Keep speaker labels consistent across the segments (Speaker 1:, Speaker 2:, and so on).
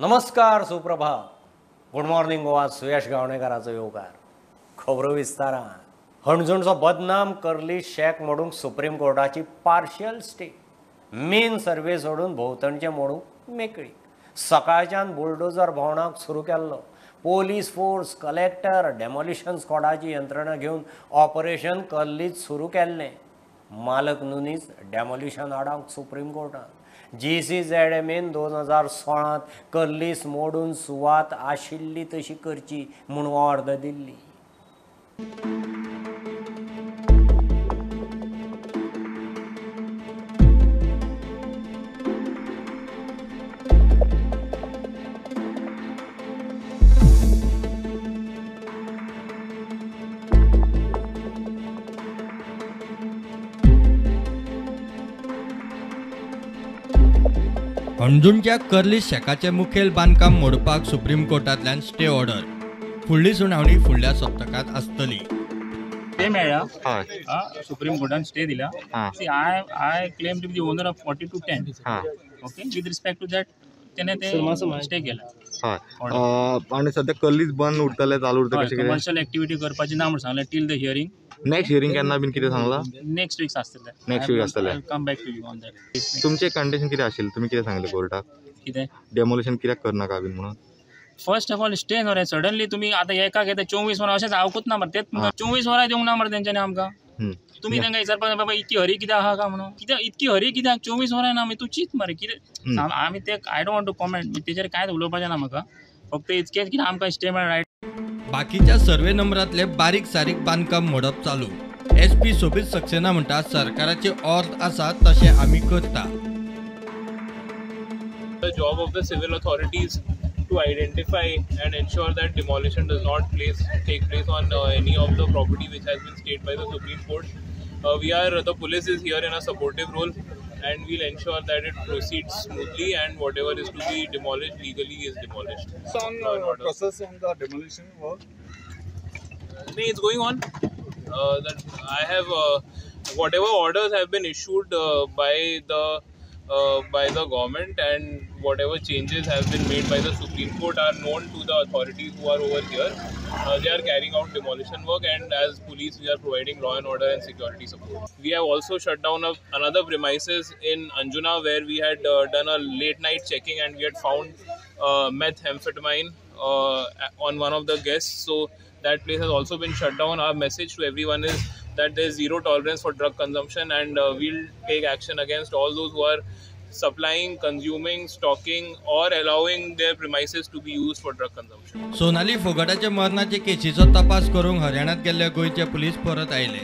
Speaker 1: नमस्कार, सुप्रभात, good morning Goa. Suyash गावणेकाराचो येवकार. खबरो विस्तारान. हणजूणचो बदनाम कर्ली शेक मोडूंक सुप्रीम कोर्टाची पार्शियल स्टे. मेन सर्वे सोडून भोंवतणचें मोडूंक मेकळी. सकाळच्यान बुलडोजर भोंवडावंक सुरू केल्लो. पोलीस फोर्स, कलेक्टर, डेमोलिशन स्क्वॉडाची यंत्रणा घेवन ऑपरेशन कर्लीत सुरू केल्लें. मालक नुनीस डेमोलिशन हाडावंक सुप्रीम कोर्टात. GCZMAन 2016 कर्लीस मोडून सुवात आशिल्ली तशी करची म्हूण ऑर्डर दिल्ली.
Speaker 2: हणजूणच्या कर्ली शेकाचे मुखेल बांदकाम मोडपाक सुप्रीम कोर्टांतल्यान स्टे ऑर्डर. फुडली सुनावणी फुडल्या सप्तकात आसतली.
Speaker 3: स्टे मेळ्ळा, सुप्रीम कोर्टान स्टे दिला. I claim to be the owner of 4210. Okay, with respect to that त्याने ते स्टे केला.
Speaker 4: आणि सध्या कर्लीच बंद उरतले, चालू उरतले कशें कितें?
Speaker 3: कमर्शियल एक्टिविटी करपाची ना म्हण सांगलें till the hearing.
Speaker 4: Next hearing केन्ना बीन कितें सांगला?
Speaker 3: नेक्स्ट वीक आसतलें.
Speaker 4: नेक्स्ट वीक आसतलें.
Speaker 3: Come back to you on that.
Speaker 4: तुमचे कंडिशन कितें आशिल्लें? तुमी कितें सांगलें कोर्टाक?
Speaker 3: कितें
Speaker 4: डेमोलिशन कित्याक करनाका बीन म्हणून?
Speaker 3: फर्स्ट ऑफ ऑल स्टे न्हू रे. सडनली तुमी आतां एका घेता 24 वरां अशें जावकूच ना मरे. तेच 24 वरां दिवंक ना मरे तेंच्यांनी आमकां. तुमी तांकां विचारपाक बाबा इतकी हरी कित्याक आहा काय म्हणून? कित्याक इतकी हरी कित्याक 24 वरां ना? तूं चिंत मरे कितें. आमी ते I don't want to comment. तेजेर कांयच उलोवपाचें ना म्हाका. फक्त इतकेंच की आमकां स्टे मेळ्ळा रायट.
Speaker 2: बाकीच्या सर्वे नंबरातले बारीक सारीक बांदकाम मोडप चालू. SP सोबीत सक्सेना म्हणटा सरकाराचे ऑर्थ आसा तशें आमी करता.
Speaker 5: The job of the civil authorities to identify and ensure that demolition does not take place on any of the property which has been stayed by the Supreme Court. The police is here in a supportive role and we'll ensure that it proceeds smoothly and whatever is to be demolished legally is demolished.
Speaker 6: So on process on the demolition work?
Speaker 5: It's going on. That I have whatever orders have been issued by the government and whatever changes have been made by the Supreme Court are known to the authorities who are over here. They are carrying out demolition work, and as police we are providing law and order and security support. We have also shut down another premises in Anjuna where we had done a late night checking and we had found methamphetamine on one of the guests. So that place has also been shut down. Our message to everyone is that there is zero tolerance for drug consumption and we'll take action against all those who are supplying, consuming, stocking or allowing their premises to be used for drug consumption.
Speaker 2: Sonali फोगाटाच्या मरणाचे केसीचो तपास करूंक हरियाणात गेल्ले गोयचे police परत आयले.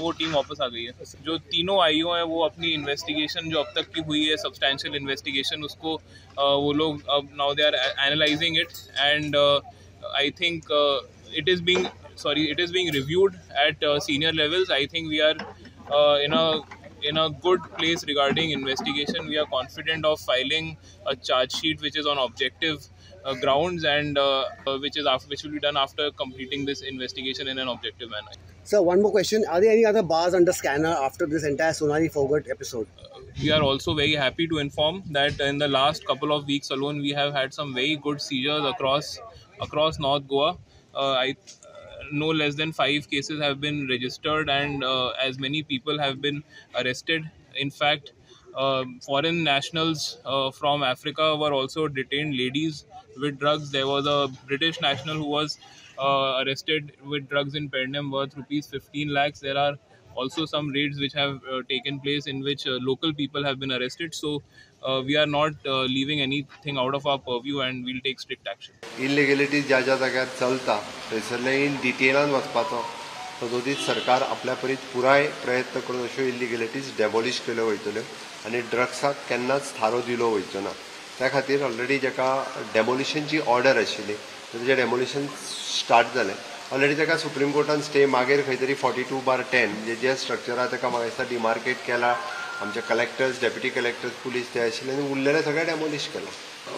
Speaker 5: वो team वापस आ गई है. जो तीनों आईओ हैं वो अपनी इन्वेस्टिगेशन जो अब तक की हुई है सब्सटैंशियल इन्वेस्टिगेशन उसको वो लोग अब now they are analysing it end I think it is being reviewed at senior levels. I think we are in a good place regarding investigation. We are confident of filing a charge sheet which is on objective grounds and which will be done after completing this investigation in an objective manner.
Speaker 7: Sir, one more question. Are there any other bars under scanner after this entire Sonali Phogat episode?
Speaker 5: We are also very happy to inform that in the last couple of weeks alone, we have had some very good seizures across North Goa. No less than 5 cases have been registered and as many people have been arrested. In fact, foreign nationals from Africa were also detained, ladies with drugs. There was a British national who was arrested with drugs in Pernam worth rupees 15 lakhs. There are also some raids which have taken place in which local people have been arrested. So we are not leaving anything out of our purview and we'll take strict action.
Speaker 8: Illegalities ज्या जाग्यार चलता थंयसरले in डिटेलान वचपाचो सदोदीत सरकार आपल्या परीत पुराय प्रयत्न करून अश्यो इलिगेलिटीज डेमोलिश केल्यो वयतल्यो आनी ड्रग्साक केन्नाच थारो दिलो वयचो ना. त्या खातीर ऑलरेडी जेका डेमोलिशनची ऑर्डर आशिल्ली तेजें डेमोलिशन स्टार्ट जालें. ऑलरेडी ताका सुप्रीम कोर्टान स्टे मागीर खंय तरी 42/10 जे स्ट्रक्चर आहा ताका म्हाका दिसता डिमार्केट केला. आमचे कलेक्टर्स, डेप्युटी कलेक्टर्स, पुलीस ते आशिल्ले आनी उरलेले सगळे डेमोलिश केला.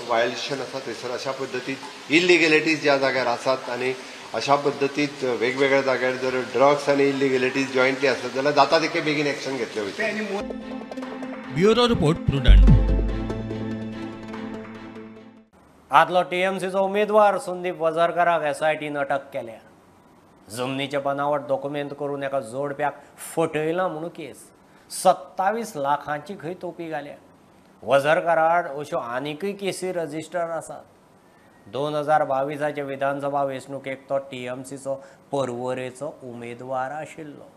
Speaker 8: वायलेशन आसा थंयसर अशा पद्दतीन इलिगेलिटीज ज्या जाग्यार आसात आनी अशा पद्दतीत वेगवेगळ्या जाग्यार जर ड्रग्स आनी इलिगेलिटीज जॉयंटली आसत जाल्यार जाता तितके बेगीन एक्शन घेतले वयता.
Speaker 2: Bureau report prudent.
Speaker 1: आदलो टीएमसीचो उमेदवार संदीप वजरकाराक एसआयटीन अटक केल्या. जमनीचे बनावट डॉक्युमेंट करून एका जोडप्याक फटयलां म्हणून केस. 27 लाखांची खंय तोपी घाल्या. वजरकाराड अश्यो आनीकय केसी रजिस्टर आसात. 2022 विधानसभा वेंचणुकेक तो टीएमसीचो पर्वरेचो उमेदवार आशिल्लो.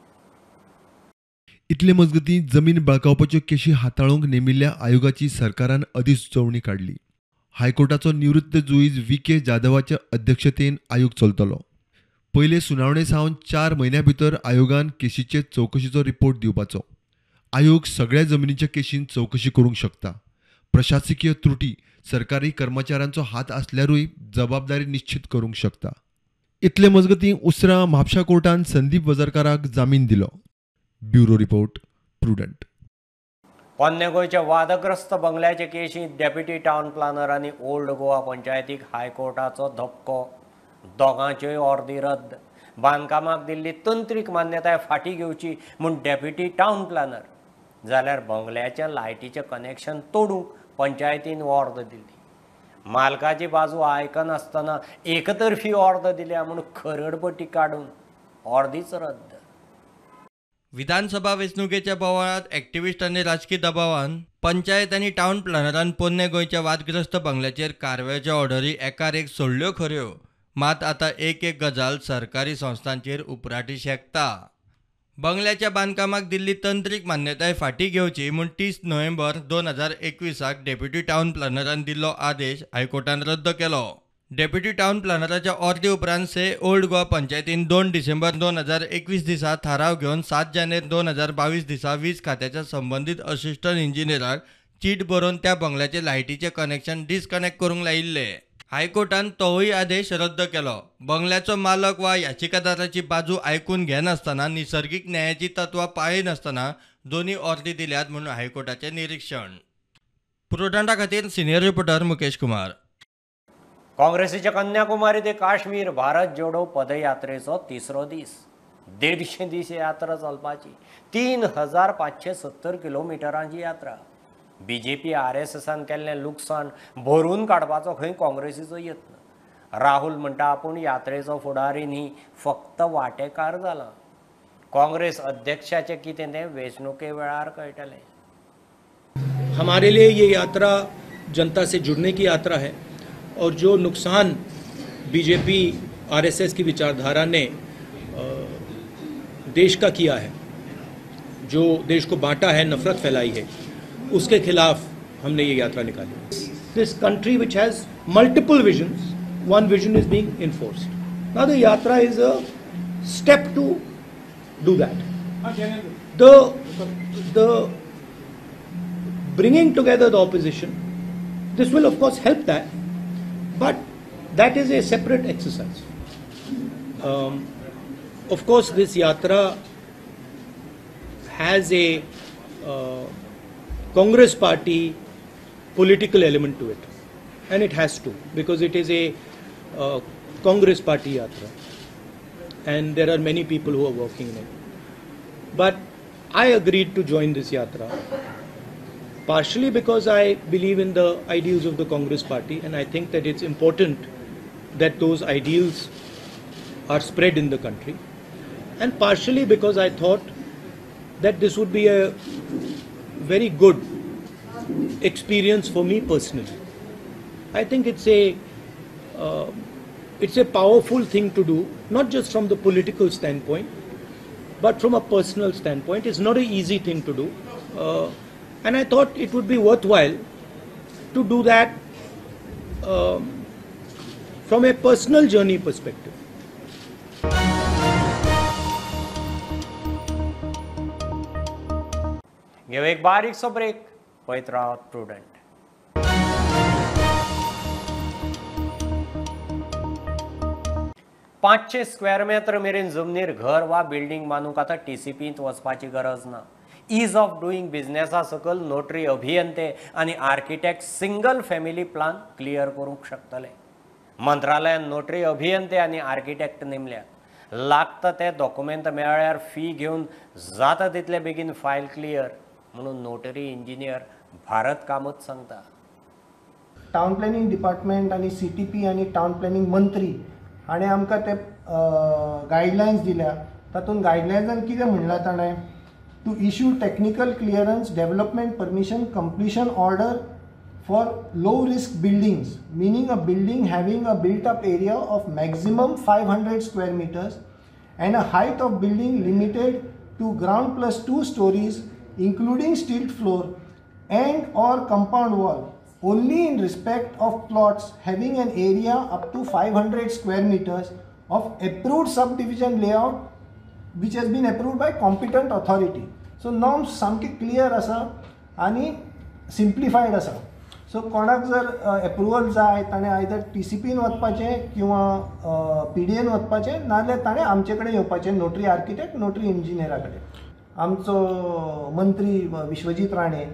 Speaker 9: इतले मजगतीं जमीन बळकावपाच्यो केशी हाताळूंक नेमिल्ल्या आयोगाची सरकारान अधिसुचोवणी काडली. हायकोर्टाचो निवृत्त जुईज व्ही.के. जाधवाच्या अध्यक्षतेन आयोग चलतलो. पयले सुनावणे सावन 4 म्हयन्यां भितर आयोगान केशीचे चवकशीचो रिपोर्ट दिवपाचो. आयोग सगळ्या जमनीच्या केशींत चवकशी करूंक शकता. प्रशासकीय त्रुटी, सरकारी कर्मचाऱ्यांचो हात आसल्यारूय जबाबदारी निश्चित करूंक शकता. इतले मजगतीं उसरां म्हापशा कोर्टान संदीप वजरकाराक जामीन दिलो. Bureau report, prudent.
Speaker 1: पोन्ने गोंयच्या वादग्रस्त बंगल्याचे केशींत डेप्युटी टावन प्लॅनर आनी ओल्ड गोवा पंचायतीक हायकोर्टाचो धपको. दोगांच्योय ऑर्दी रद्द. बांदकामाक दिल्ली तंत्रीक मान्यताय फाटीं घेवची म्हूण डेप्युटी टावन प्लॅनर. जाल्यार बंगल्याचें लायटीचें कनेक्शन तोडूंक पंचायतीन ऑर्द दिल्ली. मालकाची बाजू आयकनासतना एकतर्फी ऑर्द दिल्या म्हूण खरडपट्टी काडून ऑर्दीच रद्द.
Speaker 2: विधानसभा वेंचणुकेच्या बोवाळांत एक्टिव्हिस्ट आनी राजकीय दबावान पंचायत आनी टावन प्लॅनरान पोन्ने गोंयच्या वादग्रस्त बंगल्याचेर कारवायाच्यो ऑर्डरी एकार एक सोडल्यो खऱ्यो. मात आतां एक गजाल सरकारी संस्थांचेर उपराटी शेकता. बंगल्याच्या बांदकामाक दिल्ली तंत्रीक मान्यताय फाटीं घेवची म्हूण 30 नोव्हेंबर 2021 डेप्युटी टावन प्लॅनरान दिल्लो आदेश हायकोर्टान रद्द केलो. डेप्युटी टावन प्लॅनराच्या ऑर्दी उपरांत ओल्ड गोवा पंचायतीन 2 डिसेंबर 2021 दिसा थाराव घेवन 7 जानेर 2022 दिसा वीज खात्याच्या संबंदीत असिस्टंट इंजिनियराक चीट बरोवन त्या बंगल्याचे लायटीचे कनेक्शन डिस्कनेक्ट करूंक लायिल्ले. हायकोर्टान तोवूय आदेश रद्द केलो. बंगल्याचो मालक वा याचिकादाराची बाजू आयकून घेनासतना निसर्गीक न्यायाची तत्वां पाळिनासतना दोन्ही ऑर्दी दिल्यात म्हणून हायकोर्टाचे निरीक्षण. प्रुडंटा खातीर सिनियर रिपोर्टर मुकेश कुमार.
Speaker 1: काँग्रेसीच्या कन्याकुमारी ते काश्मीर भारत जोडो पदयात्रेचो 3रो दीस. 150 दीस यात्रा चलपाची. 3570 किलोमिटरांची यात्रा. बीजेपी RSSन केल्लें लुकसाण भरून काडपाचो खंय काँग्रेसीचो यत्न. राहुल म्हणटा आपूण यात्रेचो फुडारी न्ही, फक्त वांटेकार जाला. काँग्रेस अध्यक्षाचें कितें तें वेंचणुके वेळार कळटलें.
Speaker 10: हमारे लिए ये यात्रा जनता से जुड़ने की यात्रा है और जो नुकसान बीजेपी RSS की विचारधारा ने देश का किया है, जो देश को बांटा है, नफरत फैलाई है, उसके खिलाफ हमने ये यात्रा निकाली. This country which has multiple visions, one vision is being enforced. Now the yatra is a step to do that. The bringing together the opposition, this will of course help that, but that is a separate exercise. Of course this yatra has a Congress party political element to it, and it has to, because it is a Congress party yatra and there are many people who are working in it. But I agreed to join this yatra partially because I believe in the ideals of the Congress party, and I think that it's important that those ideals are spread in the country, and partially because I thought that this would be a very good experience for me personally. I think it's a powerful thing to do, not just from the political standpoint, but from a personal standpoint. It's not an easy thing to do, and I thought it would be worthwhile to do that from a personal journey perspective.
Speaker 1: घेऊ एक बारीकसो break. पळयत Rawat prudent. पांचशे square metre मेरेन जमनीर घर वा building बांदूंक आतां TCPंत वचपाची गरज ना. ईज ऑफ डुईंग बिझनेसा सकल नोटरी अभियंते आनी architect single family plan clear करूंक शकतले. मंत्रालयान नोटरी अभियंते आनी आर्किटेक्ट नेमल्यात. लागता ते डॉक्युमेंट मेळ्ळ्यार फी घेवन जाता तितले बेगीन फायल क्लियर म्हणून नोटरी इंजिनियर भारत कामत सांगता.
Speaker 11: टावन प्लॅनिंग डिपार्टमेंट आनी CTP आनी टावन प्लॅनिंग मंत्री हाणें आमकां ते गायडलायन्स दिल्या. तातूंत गायडलायन्सान कितें म्हणलां ताणें, to issue technical clearance development permission completion order for low risk buildings, meaning a building having a built up area of maximum 500 square meters and a height of building limited to ground plus 2 stories including stilt floor and or compound wall only in respect of plots having an area up to 500 square meters of approved subdivision layout which has been approved by competent authority. So norms सामके clear आसा आनी simplified आसा. So कोणाक जर approval जाय ताणें either TCPन वचपाचें किंवा PDAन वचपाचें, नाजाल्यार ताणें आमचे कडेन येवपाचें, नोटरी आर्किटेक्ट, नोटरी इंजिनियरा कडेन. आमचो मंत्री विश्वजीत राणे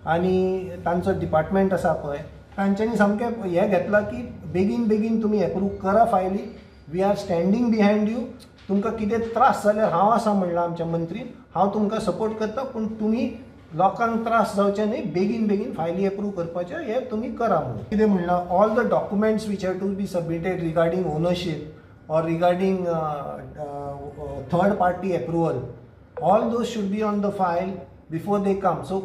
Speaker 11: आनी तांचो डिपार्टमेंट आसा पळय, तांच्यांनी सामकें हें घेतलां की बेगीन बेगीन तुमी एप्रूव करा फायली. We are standing behind you. तुमकां कितें त्रास जाल्यार हांव आसा म्हणलां आमच्या मंत्रीन, हांव तुमकां सपोर्ट करता, पूण तुमी लोकांक त्रास जावचे न्ही, बेगीन बेगीन फायली एप्रूव करपाचे हे तुमी करा म्हणून. कितें म्हणलां, all the documents which have to be submitted regarding ownership or regarding third party approval, all those should be on the file before they come. So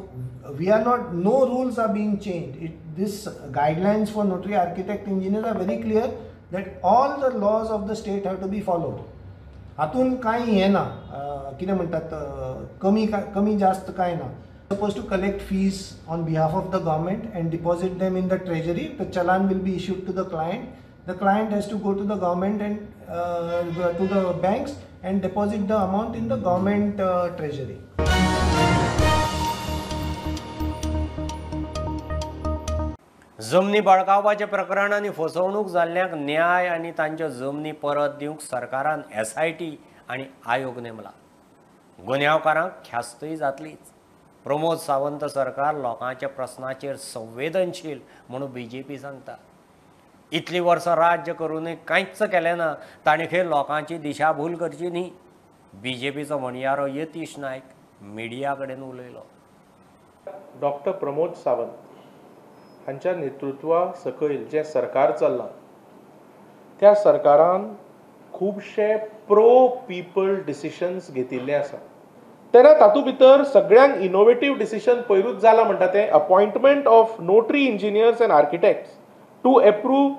Speaker 11: we are not, no rules are being changed. This guidelines for notary architect engineer are very clear that all the laws of the state have to be followed. हातून कांय हें ना, कितें म्हणटात कमी जास्त कांय ना. Supposed to collect fees on behalf of the government and deposit them in the treasury. The challan will be issued to the client. The client has to go to the government and to the banks and deposit the amount in the government treasury.
Speaker 1: जमनी बळकावपाचे प्रकरण आनी फसवणूक जाल्ल्यांक न्याय आनी तांच्यो जमनी परत दिवंक सरकारान SIT आनी आयोग नेमला. गुन्यांवकारांक ख्यास्तय जातलीच. प्रमोद सावंत सरकार लोकांच्या प्रस्नाचेर संवेदनशील म्हणून BJP सांगता. इतली वर्सां राज्य करूनय कांयच केलें ना, ताणें खंय लोकांची दिशाभूल करची न्ही. BJPचो म्हणयारो यतीश नायक मिडिया कडेन उलयलो.
Speaker 12: डॉक्टर प्रमोद सावंत हांच्या नेतृत्वा सकयल जें सरकार चल्लां, त्या सरकारान खुबशे प्रो पीपल डिसिशन्स घेतिल्ले आसा. तेन्ना तातूंत भितर सगळ्यांक इनोवेटीव डिसिशन पयरूच जालां म्हणटा तें appointment of notary engineers and architects to approve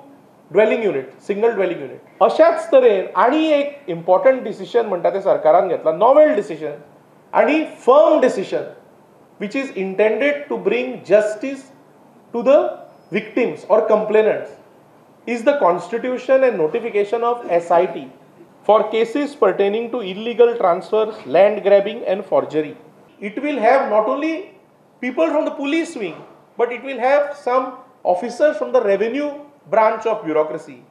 Speaker 12: dwelling unit, single dwelling unit. अशाच तरेन आनी एक इम्पॉर्टंट डिसिशन म्हणटा तें सरकारान घेतला, नॉवेल डिसिशन आनी firm decision which is intended to bring justice to the victims or complainants, is the constitution and notification of SIT for cases pertaining to illegal transfers, land grabbing and forgery. It will have not only people from the police wing, but it will have some officers from the revenue branch of bureaucracy.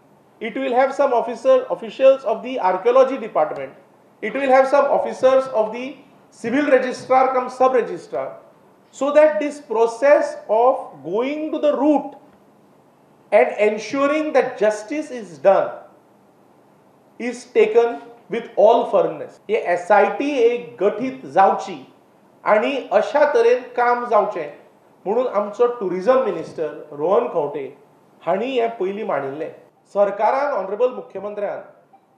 Speaker 12: It will have some officials of the archaeology department. It will have some officers of the civil registrar cum sub registrar, so that this process of going to the root and ensuring that justice is done is taken with all firmness. हे SIT एक गठीत जावची आणि अशा तरेन काम जावचें म्हणून आमचो टुरिझम मिनिस्टर रोहन खंवटे हांणी हे पयलीं मांडिल्लें. सरकारान ऑनरेबल मुख्यमंत्र्यान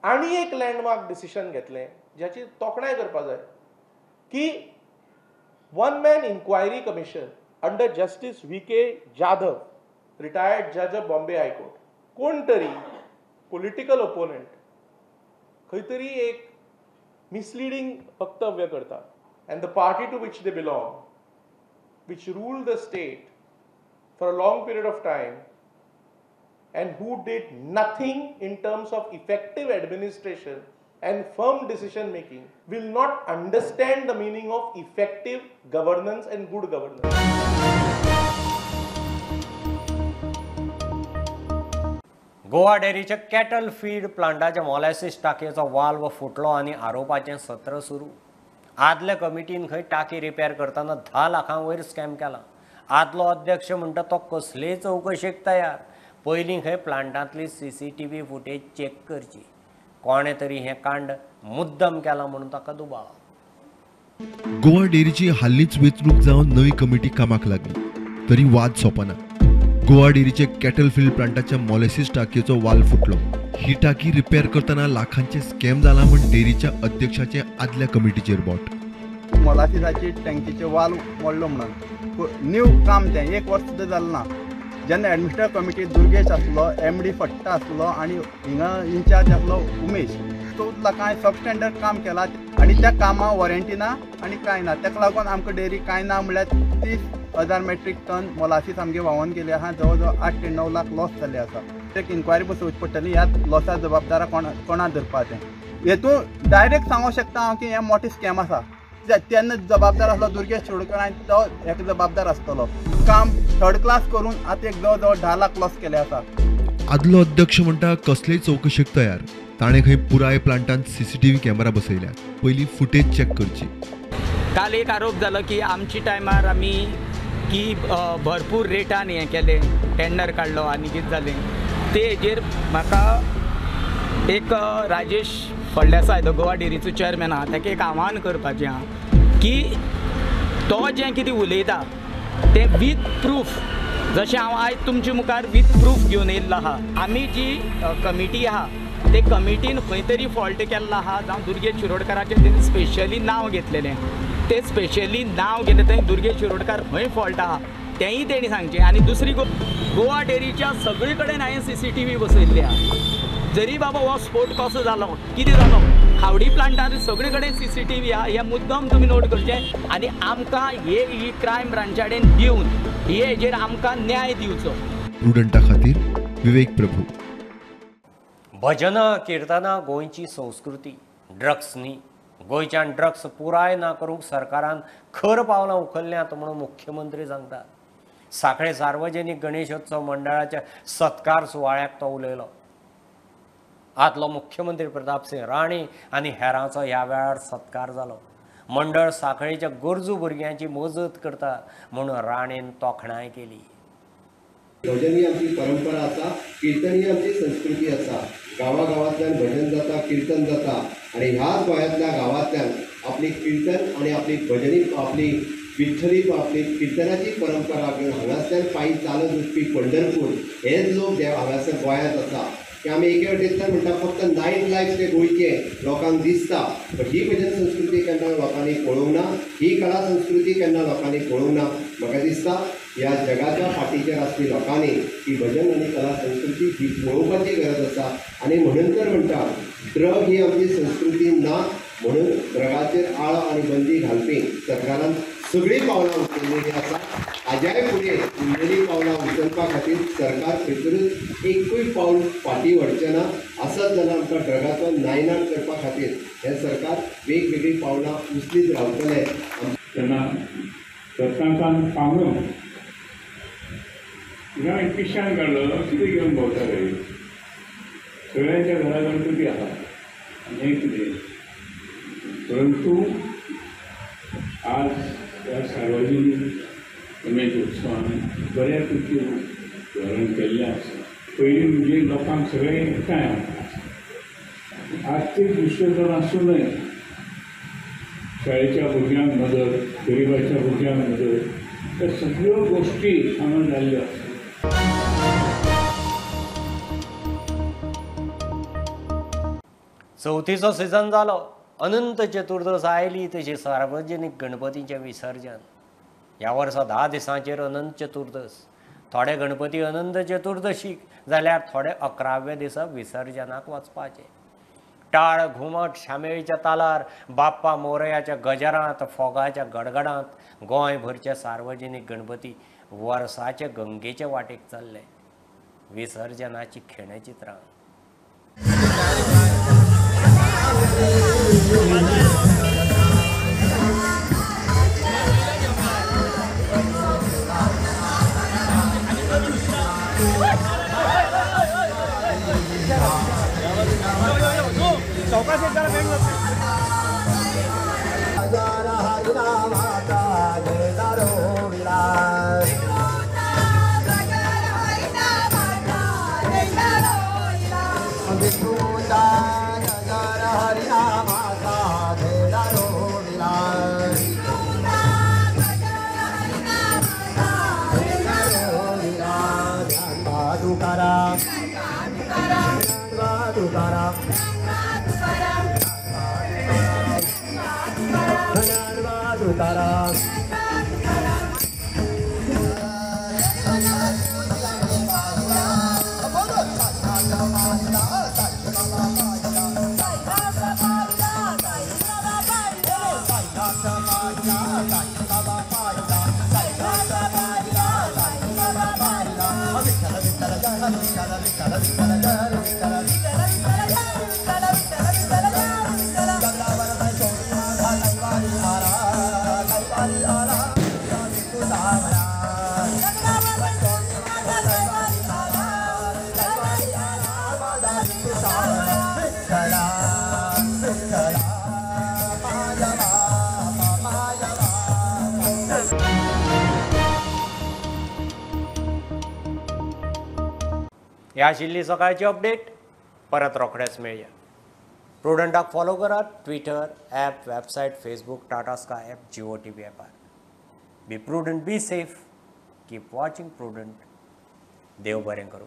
Speaker 12: आनी एक लँडमार्क डिसिशन घेतलें ज्याची तोखणाय करपा जाय की one man inquiry commission under justice VK Jadhav, retired जज ऑफ बॉम्बे हायकोर्ट, कोण तरी पॉलिटिकल ओपोनंट खंय तरी एक मिसलिडिंग वक्तव्य करता and the party to which they belong, which ruled the state for a long period of time and who did nothing in terms of effective administration and firm decision making, will not understand the meaning of effective governance and good governance.
Speaker 1: Goa डेअरीच्या cattle feed प्लांटाच्या molasses टाकयेचो valve फुटलो आनी आरोपाचें सत्र सुरू. आदल्या कमिटीन खंय टाकी रिपेर करतना 10 लाखां वयर स्कॅम केला. आदलो अध्यक्ष म्हणटा तो कसलेय चवकशेक तयार. पयलीं खंय प्लांटांतली CCTV फुटेज चेक करची. कोणे तरी हें कांड मुद्दम केला म्हणून ताका दुबाव.
Speaker 9: गोवा डेअरीची हालींच वेंचणूक जावन नवी कमिटी कामाक लागली, तरी वाद सोंपना. गोवा डेअरीचे कॅटल फील्ड प्लांटाच्या मॉलेसिस टाकयेचो वाल फुटलो. ही टाकी रिपेअर करताना लाखांचे स्कॅम जाला म्हण डेअरीच्या अध्यक्षाचे आदल्या कमिटीचेर बोट.
Speaker 13: मोलासिसाची टँकीचे वाल मोडलो म्हणून न्यू काम तें 1 वर्स सुद्दां जालें ना. जेन्ना एडमिनिस्ट्रेटिव्ह कमिटी दुर्गेश आसलो, MD फट्टा आसलो आनी हिंगा इन्चार्ज आसलो उमेश, 14 लाखांनी सबस्टँडर्ड काम केलां आनी त्या कामां वॉरंटी ना आनी कांय ना. ताका लागून आमकां डेअरी कांय ना म्हणल्यार 30,000 मेट्रीक टन मोलासीस आमगे व्हांवून गेले आहा. जवळ जवळ 8 ते 9 लाख लॉस जाल्ले आसा. एक इन्क्वायरी बसोवची पडटली ह्या लॉसा जबाबदार कोणा धरपाचें. हेतून डायरेक्ट सांगूंक शकता हांव की हें मोठें स्कॅम आसा. तेन्ना जबाबदार आसलो दुर्गेश शिरोडकर आनी तो हेका जबाबदार आसतलो. काम 3rd क्लास करून आतां एक जवळ जवळ 10 लाख लॉस केले आसा.
Speaker 9: आदलो अध्यक्ष म्हणटा कसलेय चौकशेक तयार. ताणें खंय पुराय प्लांटांत CCTV कॅमेरा बसयल्यात. पयलीं फुटेज चॅक करची.
Speaker 14: काल एक आरोप जालो की आमच्या टायमार आमी की भरपूर रेटान हें केलें, टेंडर काडलो आनी कितें जालें ते हेजेर म्हाका एक राजेश फळदेसाय जो गोवा डेअरीचो चेअरमॅन आहा ताका एक आव्हान करपाचें आहा की तो जें कितें उलयता तें वीथ प्रूफ, जशें हांव आयज तुमचे मुखार वीथ प्रूफ घेवन येयल्लो आहा. आमी जी कमिटी आहा ते कमिटीन खंय तरी फॉल्ट केल्लो आहा जावं दुर्गेश शिरोडकराचें तेणी स्पेशली नांव घेतलेलें. ते स्पेशली नांव घेतलें थंय दुर्गेश शिरोडकार खंय फॉल्ट आहा तेंय तेणी सांगचें. आनी दुसरी गोवा डेअरीच्या सगळे कडेन हांवें CCTV बसयल्ली आहा. जरी बाबा हो स्फोट कसो जालो, कितें जालो, खावडी प्लांटार सगळे कडेन CCTV आहा. हे मुद्दम तुमी नोट करचें आनी आमकां ही क्रायम ब्रांचाडेन दिवन हेजेर आमकां न्याय दिवचो.
Speaker 9: प्रुडंटा खातीर विवेक प्रभू.
Speaker 1: भजनां किर्तनां गोंयची संस्कृती. ड्रग्स न्ही, गोंयच्यान ड्रग्स पुराय ना करूंक सरकारान खर पावलां उखल्ल्यांत म्हणून मुख्यमंत्री सांगतात. सांखळे सार्वजनीक गणेशोत्सव मंडळाच्या सत्कार सुवाळ्याक तो उलयलो. आदलो मुख्यमंत्री प्रतापसिंह राणे आनी हेरांचो ह्या वेळार सत्कार जालो. मंडळ सांखळेच्या गरजू भुरग्यांची मजत करता म्हणून राणेन तोखणाय केली.
Speaker 8: भजन ही आमची परंपरा आसा, कीर्तन ही आमची संस्कृती आसा. गांवागांवांतल्यान भजन जाता, कीर्तन जाता आनी ह्याच गोंयांतल्या गांवांतल्यान आपली कीर्तन आनी आपली भजनी आपली विठ्ठली आपली कीर्तनाची परंपरा घेवन हांगासल्यान पायी चालत वचपी पंढरपूर हेच लोक हांगासर गोंयांत आसा. की आमी एके वटेंतल्यान म्हणटा फक्त नायट लायफ ते गोंयचे लोकांक दिसता, बट ही भजन संस्कृती केन्ना लोकांनी पळोवंक ना, ही कला संस्कृती केन्ना लोकांनी पळोवंक ना. म्हाका दिसता ह्या जगाच्या फाटीचेर आसपी लोकांनी ही भजन आनी कला संस्कृती ही पळोवपाची गरज आसा. आनी म्हणून तर म्हणटा ड्रग ही आमची संस्कृती ना म्हणून ड्रगाचेर आळ आनी बंदी घालपी सरकारान सगळीं पावलां उचललेलीं आसा. हाज्याय फुडें उरलेलीं पावलां उचलपा खातीर सरकार खंयतरूच एकूय पावल फाटीं व्हरचें ना. आसत जाल्यार आमकां ड्रगाचो नायनाट करपा खातीर हें सरकार वेगवेगळीं पावलां उचलीत रावतलें.
Speaker 15: तेन्ना सरकारान सांगून हिंगा एक पिशान काडलो कितें घेवन भोंवताले. सगळ्यांच्या घरा गणपती आसा आनी हें कितें, परंतु आज ह्या सार्वजनीक गणेश उत्सवान बऱ्या पैकी धोरण केल्लें आसा. पयलीं म्हणजे लोकांक सगळें एकठांय हाडटा. आर्थिक विश्लेशण आसूं न्हय, शाळेच्या भुरग्यांक मदत, गरिबाच्या भुरग्यांक मदत, त्या सगळ्यो गोश्टी हांगा जाल्ल्यो आसा.
Speaker 1: चवथीचो सिजन जालो. अनंत चतुर्दश आयली तशी सार्वजनीक गणपतीचें विसर्जन. ह्या वर्सा 10 दिसांचेर अनंत चतुर्दश. थोडे गणपती अनंत चतुर्दशीक जाल्यार थोडे 11व्या दिसा विसर्जनाक वचपाचे. टाळ घुमट शामेळीच्या तालार, बाप्पा मोरयाच्या गजरांत, फोगाच्या गडगडांत गोंयभरचे सार्वजनीक गणपती वर्साचे गंगेचे वाटेक चल्ले. विसर्जनाची खिणचित्रां.
Speaker 11: तुकाराम ज्ञानोबा तुकाराम ज्ञानोबा तुकाराम
Speaker 1: ही आशिल्ली सकाळची अपडेट. परत रोखडेच मेळया. प्रुडंटाक फॉलो करात Twitter app, website, Facebook, Tata Sky app, Jio TV ॲपार. Be Prudent, be safe, keep watching Prudent. देव बरें करूं.